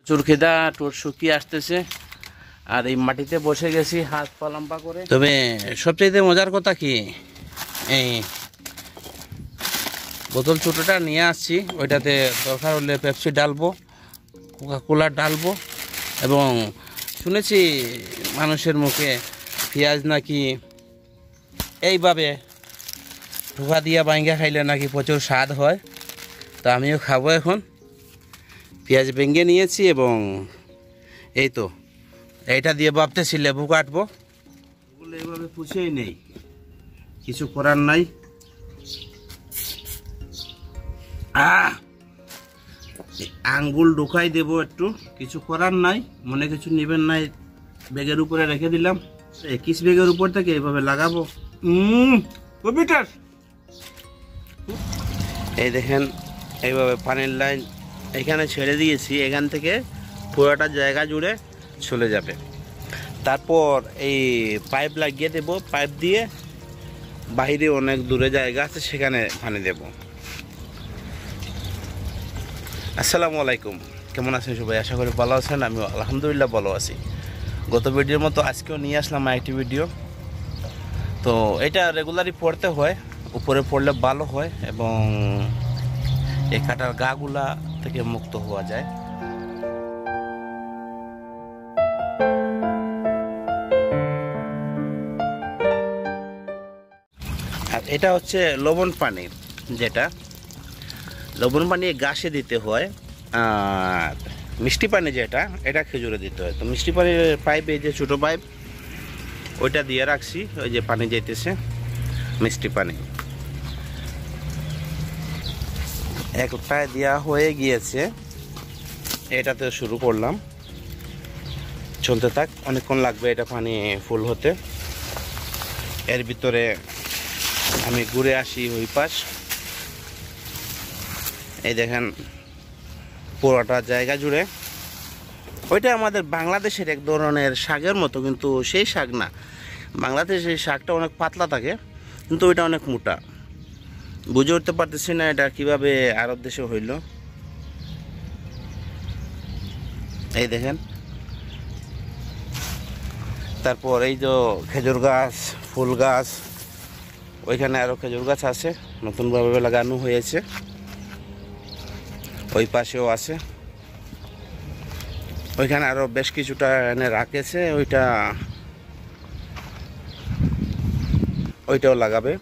চুরখিদা টোর শুকিয়ে আসতেছে আর এই মাটিতে বসে গেছি হাত পা লম্বা করে। তবে সবচেয়ে মজার কথা কি, এই বোতল ছোটোটা নিয়ে আসছি, ওইটাতে দরকার হলে পেপসি ডালবো, কোকা কোলা ডালবো। এবং শুনেছি মানুষের মুখে পেঁয়াজ নাকি এইভাবে ঢোকা দিয়া বাইঙ্গা খাইলে নাকি প্রচুর স্বাদ হয়। তো আমিও খাবো এখন। পেঁয়াজ ভেঙে নিয়েছি এবং এই তো এইটা দিয়ে ভাবতেছি লেবু কাটবো। এইভাবে পুষেই নেই, কিছু করার নাই। আঙ্গুল ঢোকাই দেবো একটু, কিছু করার নাই, মনে কিছু নেবেন নাই। ব্যাগের উপরে রেখে দিলাম, 21 ব্যাগের উপর থেকে এইভাবে লাগাবো। এই দেখেন এইভাবে পানির লাইন এখানে ছেড়ে দিয়েছি, এখান থেকে পুরোটা জায়গা জুড়ে চলে যাবে। তারপর এই পাইপ লাগিয়ে দেব, পাইপ দিয়ে বাইরে অনেক দূরে জায়গা আছে সেখানে পানি দেব। আসসালামু আলাইকুম, কেমন আছেন সবাই? আশা করি ভালো আছেন। আমি আলহামদুলিল্লাহ ভালো আছি। গত ভিডিওর মতো আজকেও নিয়ে আসলাম আরেকটি ভিডিও। তো এটা রেগুলারই পড়তে হয়, উপরে পড়লে ভালো হয় এবং এই কাটার গাগুলা থেকে মুক্ত হওয়া যায়। আর এটা হচ্ছে লবণ পানি, যেটা লবণ পানি গাছে দিতে হয়। আর মিষ্টি পানি যেটা, এটা খেজুরে দিতে হয়। তো মিষ্টি পানির পাইপ, এই যে ছোটো পাইপ, ওইটা দিয়ে রাখছি, ওই যে পানি যেতেছে মিষ্টি পানি। একটায় দেওয়া হয়ে গিয়েছে, এটাতে শুরু করলাম, চলতে থাক। অনেকক্ষণ লাগবে এটা পানি ফুল হতে। এর ভিতরে আমি ঘুরে আসি ওই পাশ। এই দেখেন পুরোটা জায়গা জুড়ে। ওইটা আমাদের বাংলাদেশের এক ধরনের শাকের মতো, কিন্তু সেই শাক না। বাংলাদেশের এই শাকটা অনেক পাতলা থাকে, কিন্তু ওইটা অনেক মোটা। বুঝে উঠতে পারতেছি না এটা কিভাবে আরব দেশে হইল। এই দেখেন, তারপর এই যে খেজুর গাছ, ফুল গাছ, ওইখানে আরও খেজুর গাছ আছে, নতুনভাবে লাগানো হয়েছে। ওই পাশেও আছে, ওইখানে আরও বেশ কিছুটা এনে রাখেছে, ওইটাও লাগাবে।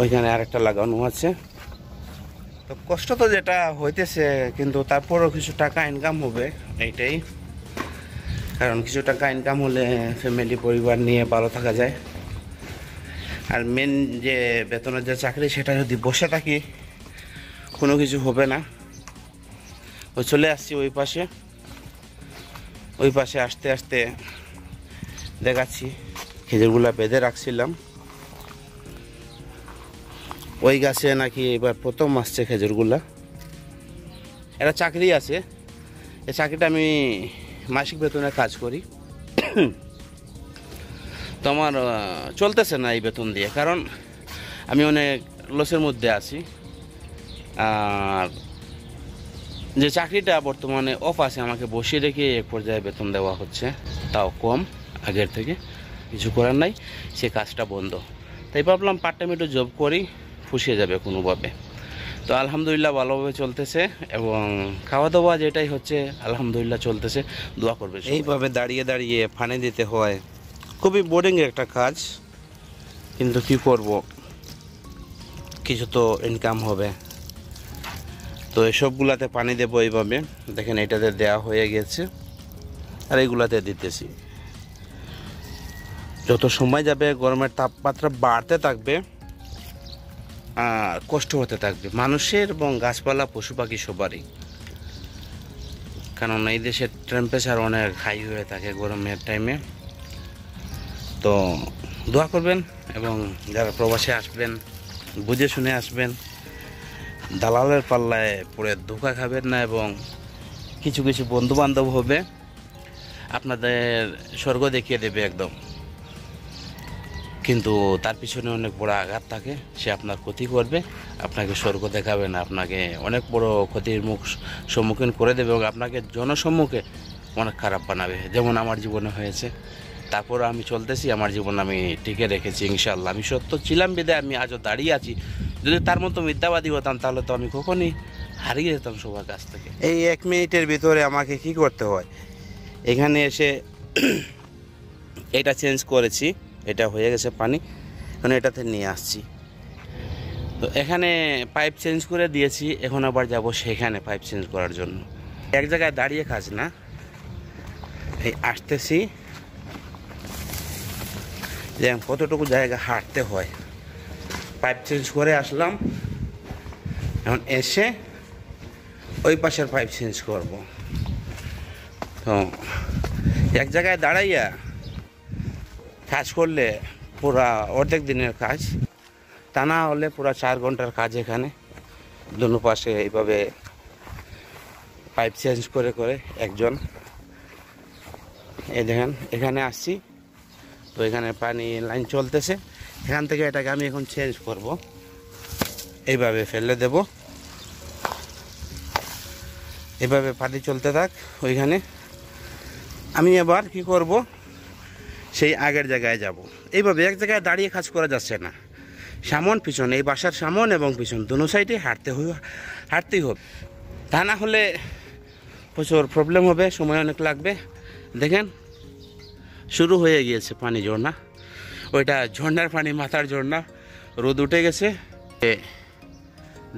ওইখানে আরেকটা লাগানো আছে। তো কষ্ট তো যেটা হইতেছে, কিন্তু তারপরও কিছু টাকা ইনকাম হবে, এইটাই। কারণ কিছু টাকা ইনকাম হলে ফ্যামিলি পরিবার নিয়ে ভালো থাকা যায়। আর মেন যে বেতনের যে চাকরি, সেটা যদি বসে থাকি কোনো কিছু হবে না। ওই চলে আসছি ওই পাশে। ওই পাশে আসতে আসতে দেখাচ্ছি খেজুরগুলা বেঁধে রাখছিলাম। ওই গাছে নাকি এবার প্রথম আসছে খেজুরগুলা। এটা চাকরি আছে, এই চাকরিটা আমি মাসিক বেতনে কাজ করি। তো আমার চলতেছে না এই বেতন দিয়ে, কারণ আমি অনেক লসের মধ্যে আছি। আর যে চাকরিটা বর্তমানে অফ আছে, আমাকে বসিয়ে রেখে এক পর্যায়ে বেতন দেওয়া হচ্ছে, তাও কম আগের থেকে। কিছু করার নাই, সে কাজটা বন্ধ। তাই ভাবলাম পার্ট টাইম একটু জব করি, ফুসিয়ে যাবে কোনোভাবে। তো আলহামদুলিল্লাহ ভালোভাবে চলতেছে এবং খাওয়া দাওয়া যেটাই হচ্ছে আলহামদুলিল্লাহ চলতেছে। দোয়া করবে। এইভাবে দাঁড়িয়ে দাঁড়িয়ে পানি দিতে হয়, খুবই বোরিং একটা কাজ, কিন্তু কি করব, কিছু তো ইনকাম হবে। তো এসবগুলাতে পানি দেবো এইভাবে। দেখেন এটাতে দেওয়া হয়ে গেছে, আর এইগুলাতে দিতেছি। যত সময় যাবে গরমের তাপমাত্রা বাড়তে থাকবে আর কষ্ট হতে থাকবে মানুষের এবং গাছপালা, পশু পাখি সবারই। কারণ এই দেশের টেম্পারেচার অনেক হাই হয়ে থাকে গরমের টাইমে। তো দোয়া করবেন এবং যারা প্রবাসে আসবেন বুঝে শুনে আসবেন, দালালের পাল্লায় পড়ে ধোঁকা খাবেন না। এবং কিছু কিছু বন্ধু বান্ধব হবে, আপনাদের স্বর্গ দেখিয়ে দেবে একদম। কিন্তু তার পিছনে অনেক বড় আঘাত থাকে। সে আপনার ক্ষতি করবে, আপনাকে স্বর্গ দেখাবে না, আপনাকে অনেক বড় ক্ষতির সম্মুখীন করে দেবে এবং আপনাকে জনসম্মুখে অনেক খারাপ বানাবে, যেমন আমার জীবনে হয়েছে। তারপর আমি চলতেছি, আমার জীবন আমি টিকে রেখেছি ইনশাল্লাহ। আমি সত্য ছিলাম বিদায় আমি আজও দাঁড়িয়ে আছি। যদি তার মতো মিথ্যাবাদী হতাম তাহলে তো আমি কখনই হারিয়ে যেতাম সবার কাছ থেকে। এই 1 মিনিটের ভিতরে আমাকে কি করতে হয়, এখানে এসে এটা চেঞ্জ করেছি, এটা হয়ে গেছে পানি, এখন এটাতে নিয়ে আসছি। তো এখানে পাইপ চেঞ্জ করে দিয়েছি, এখন আবার যাব সেখানে পাইপ চেঞ্জ করার জন্য। এক জায়গায় দাঁড়িয়ে কাজ না, এই আসতেছি, যে কতটুকু জায়গা হাঁটতে হয়। পাইপ চেঞ্জ করে আসলাম, এখন এসে ওই পাশের পাইপ চেঞ্জ করব। তো এক জায়গায় দাঁড়াইয়া কাজ করলে পুরা অর্ধেক দিনের কাজ, তা না হলে পুরা 4 ঘন্টার কাজ। এখানে দুনো পাশে এইভাবে পাইপ চেঞ্জ করে করে একজন, এই দেখেন এখানে আসছি, তো এখানে পানি লাইন চলতেছে, এখান থেকে এটাকে আমি এখন চেঞ্জ করব। এইভাবে ফেলে দেব, এভাবে পানি চলতে থাক। ওইখানে আমি এবার কি করব, সেই আগের জায়গায় যাব। এইভাবে এক জায়গায় দাঁড়িয়ে কাজ করা যাচ্ছে না, সামন পিছন, এই বাসার সামন এবং পিছন দুনো সাইডে হাঁটতেই হবে, তা না হলে প্রচুর প্রবলেম হবে, সময় অনেক লাগবে। দেখেন শুরু হয়ে গিয়েছে পানি ঝর্ণা, ওইটা ঝর্ণার পানি, মাথার ঝর্ণা। রোদ উঠে গেছে,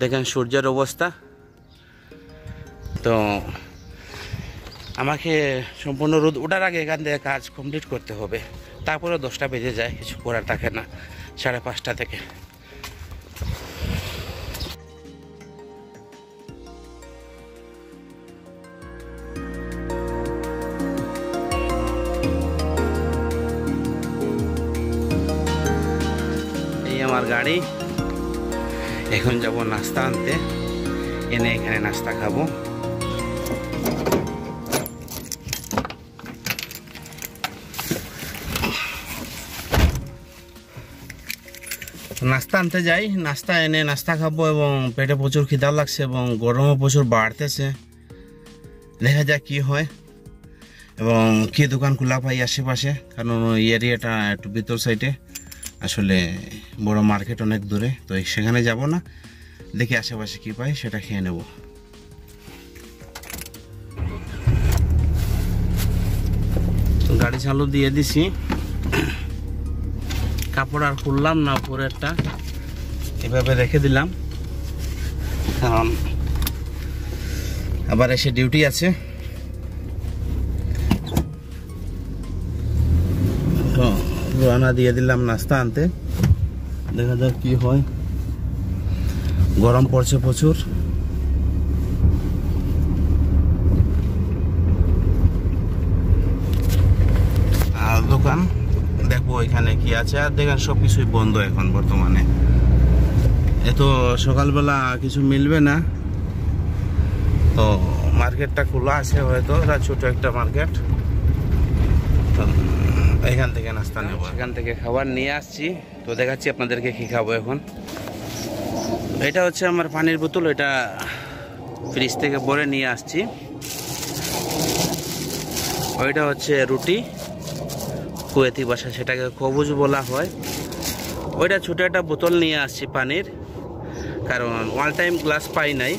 দেখেন সূর্যের অবস্থা। তো আমাকে সম্পূর্ণ রোদ ওঠার আগে এখান থেকে কাজ কমপ্লিট করতে হবে, তারপরে 10টা বেজে যায়, কিছু করার থাকে না 5:30 থেকে। এই আমার গাড়ি, এখন যাব নাস্তা আনতে, এনে এখানে নাস্তা খাবো। নাস্তা আনতে যাই, নাস্তা এনে নাস্তা খাবো, এবং পেটে প্রচুর খিদা লাগছে এবং গরমও প্রচুর বাড়তেছে। দেখা যাক কি হয় এবং কি দোকান খোলা পাই আশেপাশে, কারণ ওই এরিয়াটা একটু ভিতর সাইডে, আসলে বড় মার্কেট অনেক দূরে, তো সেখানে যাব না, দেখি আশেপাশে কি পাই সেটা খেয়ে নেব। গাড়ি চালু দিয়ে দিছি, কাপড় আর খুললাম না, উপরেরটা এভাবে রেখে দিলাম, কারণ আবার এসে ডিউটি আছে। তো রওনা দিয়ে দিলাম নাস্তা আনতে, দেখা যাক কি হয়। গরম পড়ছে প্রচুর। আর দোকান দেখবো এখানে কি আছে, আর দেখেন সবকিছুই বন্ধ এখন বর্তমানে। এত সকালবেলা কিছু মিলবে না, তো মার্কেটটা খোলা আছে হয়তো, এটা ছোট একটা মার্কেট। এখান থেকে নাস্তা নেব, এখান থেকে খাবার নিয়ে আসছি, তো দেখাচ্ছি আপনাদেরকে কি খাবো এখন। এটা হচ্ছে আমার পানির বোতল, এটা ফ্রিজ থেকে ভরে নিয়ে আসছি। ওইটা হচ্ছে রুটি, কুয়েতি ভাষা সেটাকে কবুজ বলা হয়। ওইটা ছোট একটা বোতল নিয়ে আসছি পানির, কারণ ওয়ান টাইম গ্লাস পাই নাই,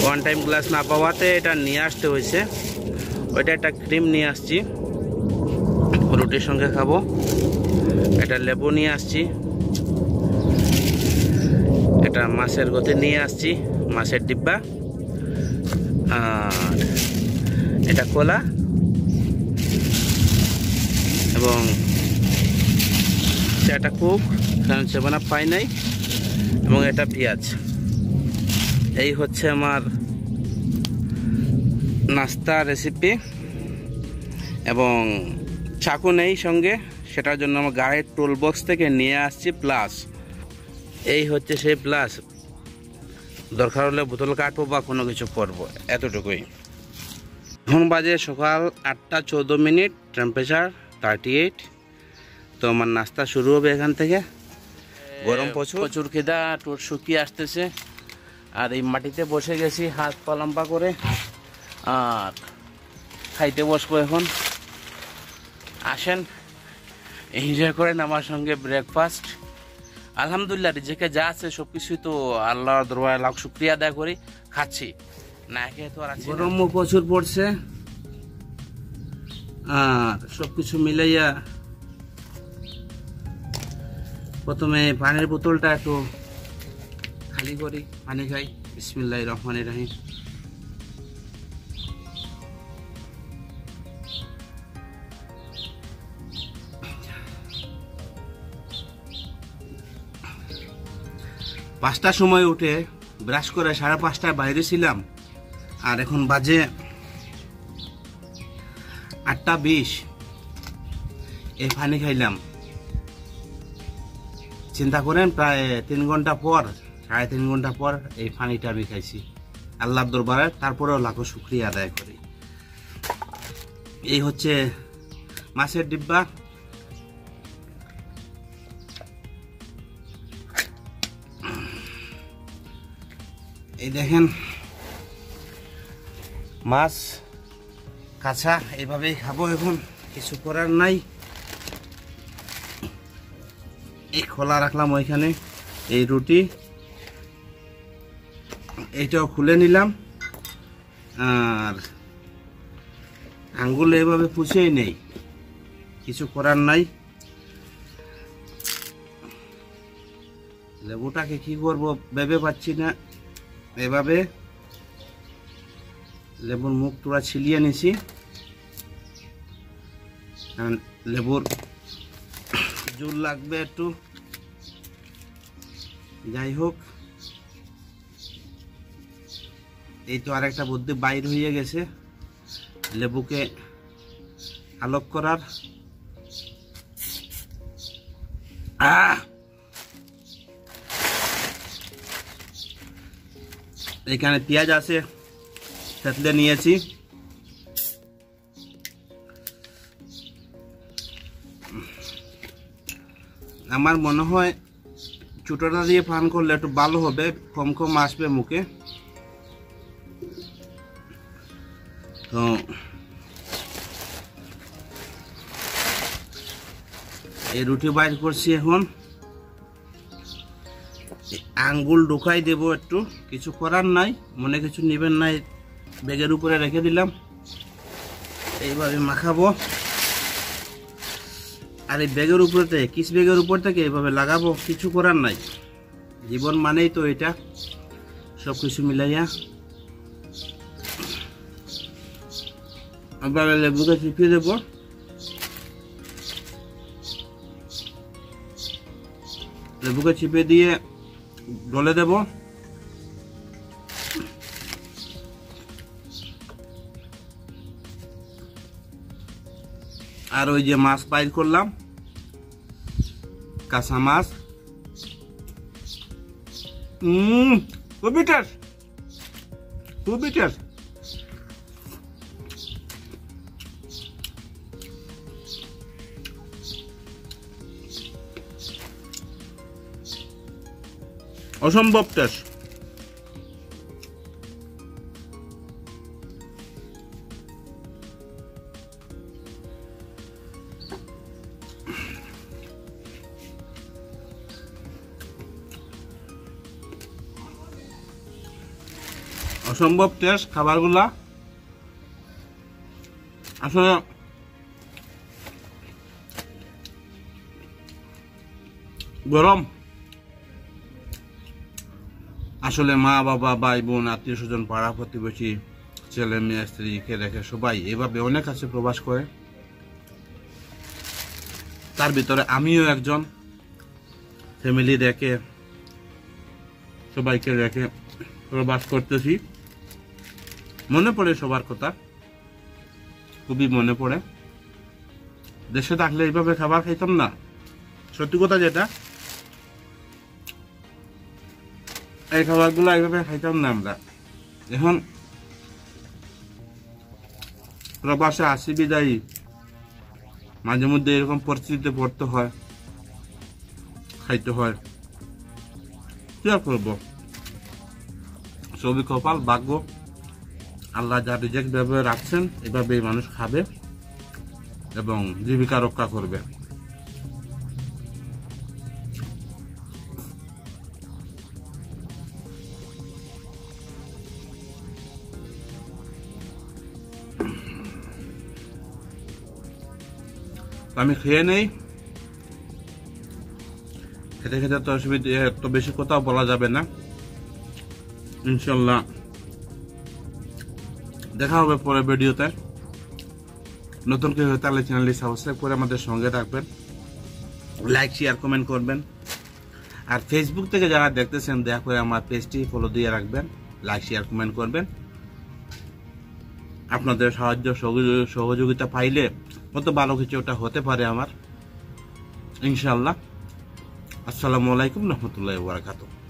ওয়ান টাইম গ্লাস না পাওয়াতে এটা নিয়ে আসতে হয়েছে। ওইটা একটা ক্রিম নিয়ে আসছি, রুটির সঙ্গে খাবো। এটা লেবু নিয়ে আসছি, এটা মাছের গতি নিয়ে আসছি, মাছের ডিব্বা, আর এটা কলা এবং এটা কুক, কারণ 7 আপ পাই নাই, এবং এটা পেঁয়াজ। এই হচ্ছে আমার নাস্তা রেসিপি, এবং চাকু নেই সঙ্গে, সেটার জন্য আমার গাড়ির টুল বক্স থেকে নিয়ে আসছি প্লাস। এই হচ্ছে সেই প্লাস, দরকার হলে বোতল কাটবো বা কোনো কিছু করবো, এতটুকুই। এখন বাজে সকাল 8টা 14 মিনিট, টেম্পারেচার 38। তো আমার নাস্তা শুরু হবে এখান থেকে। গরম প্রচুর খিদা, ঠোঁট শুকিয়ে আসতেছে। আর এই মাটিতে বসে গেছি হাত পা লম্বা করে, আর খাইতে বসবো এখন। আসেন এনজয় করেন আমার সঙ্গে ব্রেকফাস্ট। আলহামদুলিল্লাহ, রিজিকে যা আছে সব কিছুই তো আল্লাহর দরবারে লাখ শুকরিয়া আদায় করি, খাচ্ছি না খেয়ে তো আর আছি। গরমও প্রচুর পড়ছে, আর সবকিছু মিলাইয়া প্রথমে পানির বোতলটা একটু খালি করি, পানি খাই। বিসমিল্লাহির রহমানির রহিম। পাঁচটার সময় উঠে ব্রাশ করে 5:30টায় বাইরে ছিলাম, আর এখন বাজে 8:20। এই পানি খাইলাম। চিন্তা করেন, প্রায় 3 ঘন্টা পর, 3.5 ঘন্টা পর এই পানিটা আমি খাইছি আল্লাহর দরবারে। তারপরেও লাখো শুকরিয়া আদায় করি। এই হচ্ছে মাছের ডিব্বা। এই দেখেন মাছ কাঁচা, এইভাবেই খাবো এখন, কিছু করার নাই। এই খোলা রাখলাম ওইখানে। এই রুটি এইটাও খুলে নিলাম, আর আঙ্গুল এইভাবে পুছেই নেই, কিছু করার নাই। লেবুটাকে কি করব ভেবে পাচ্ছি না। এভাবে লেবুর মুখ তোরা ছিলিয়ে নিছি, লেবুর জল লাগবে একটু। যাই হোক, এই তো আরেকটা বুদ্ধি বাইর হয়ে গেছে লেবুকে আলোক করার। এখানে পেঁয়াজ আছে, থেতলে নিয়েছি। আমার মনে হয় চুটোটা দিয়ে পান করলে একটু ভালো হবে, কম কম আসবে মুখে। তো এই রুটি বাইর করছি এখন। আঙ্গুল ঢুকাই দেব একটু, কিছু করার নাই, মনে কিছু নেবেন নাই। ব্যাগের উপরে রেখে দিলাম, এইভাবে মাখাবো। আর এই ব্যাগের উপরে থেকে, কিস ব্যাগের উপর থেকে এইভাবে লাগাবো, কিছু করার নাই। জীবন মানেই তো এটা, সব কিছু মিলাইয়া। আবার লেবুকে চিপিয়ে দেব। লেবুকে চিপে দিয়ে ডলে দেব। আর ওই যে মাছ বাইর করলাম, কাঁচা মাছ, খুবই টেস্ট, খুবই টেস্ট। অসম্ভব টেস্ট। অসম্ভব টেস্ট খাবারগুলা। আসলে গরম, আসলে মা বাবা ভাই বোন আত্মীয় স্বজন পাড়া প্রতিবেশী ছেলে মেয়ে স্ত্রীকে রেখে সবাই এভাবে অনেক কাছে প্রবাস করে। তার ভিতরে আমিও একজন, ফ্যামিলি রেখে সবাইকে রেখে প্রবাস করতেছি। মনে পড়ে সবার কথা, খুবই মনে পড়ে। দেশে থাকলে এইভাবে খাবার খাইতাম না, সত্যি কথা যেটা। এই খাবারগুলো এইভাবে খাইতাম না আমরা। এখন প্রবাসে আসি বিদায়ী, মাঝে মধ্যে এরকম পরিস্থিতিতে পড়তে হয়, খাইতে হয়, কি আর করবো। সবই কপাল, ভাগ্য। আল্লাহ যা রিজেক্ট ভাবে রাখছেন এভাবেই মানুষ খাবে এবং জীবিকা রক্ষা করবে। আমি খেয়ে নেই, খেতে খেতে তো অসুবিধা, তো বেশি কোথাও বলা যাবে না। ইনশাল্লাহ দেখা হবে পরের ভিডিওতে। নতুন কেউ হয়ে তাহলে চ্যানেলটি সাবস্ক্রাইব করে আমাদের সঙ্গে রাখবেন, লাইক শেয়ার কমেন্ট করবেন। আর ফেসবুক থেকে যারা দেখতেছেন দয়া করে আমার পেজটি ফলো দিয়ে রাখবেন, লাইক শেয়ার কমেন্ট করবেন। আপনাদের সাহায্য সহযোগিতা পাইলে কত ভালো কিছু ওটা হতে পারে আমার, ইনশাআল্লাহ। আসসালামু আলাইকুম রহমতুল্লাহি ওয়া বারাকাতুহু।